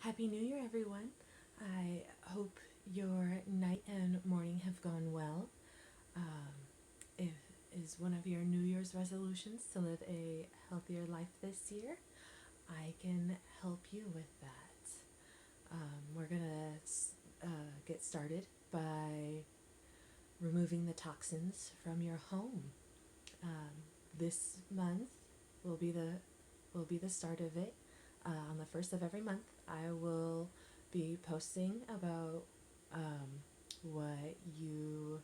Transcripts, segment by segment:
Happy New Year, everyone. I hope your night and morning have gone well. Um, if is one of your New Year's resolutions to live a healthier life this year, I can help you with that. We're gonna get started by removing the toxins from your home. This month will be the start of it. On the first of every month, I will be posting about what you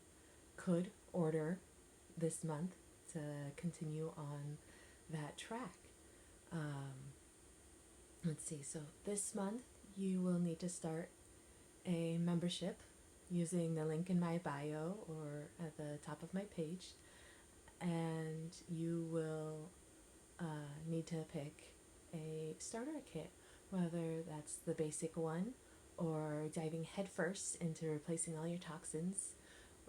could order this month to continue on that track. Um, let's see. So this month, you will need to start a membership using the link in my bio or at the top of my page, and you will need to pick a starter kit, whether that's the basic one or diving headfirst into replacing all your toxins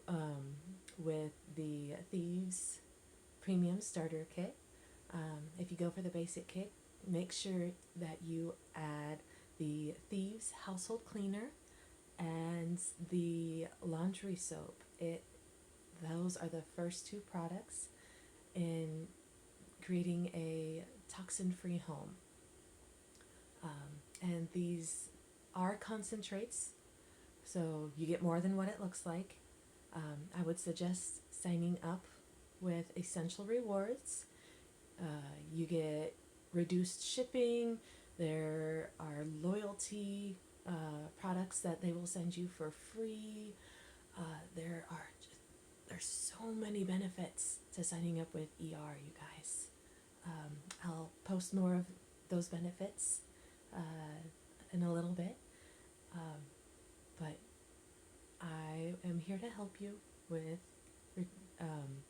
um, with the Thieves Premium Starter Kit. If you go for the basic kit, make sure that you add the Thieves Household Cleaner and the laundry soap. Those are the first two products in creating a toxin-free home. And these are concentrates, so you get more than what it looks like. I would suggest signing up with Essential Rewards. You get reduced shipping. There are loyalty products that they will send you for free. There's so many benefits to signing up with ER, you guys. I'll post more of those benefits in a little bit, but I am here to help you with um,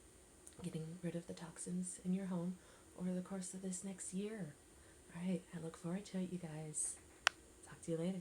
getting rid of the toxins in your home over the course of this next year. All right, I look forward to it, you guys. Talk to you later.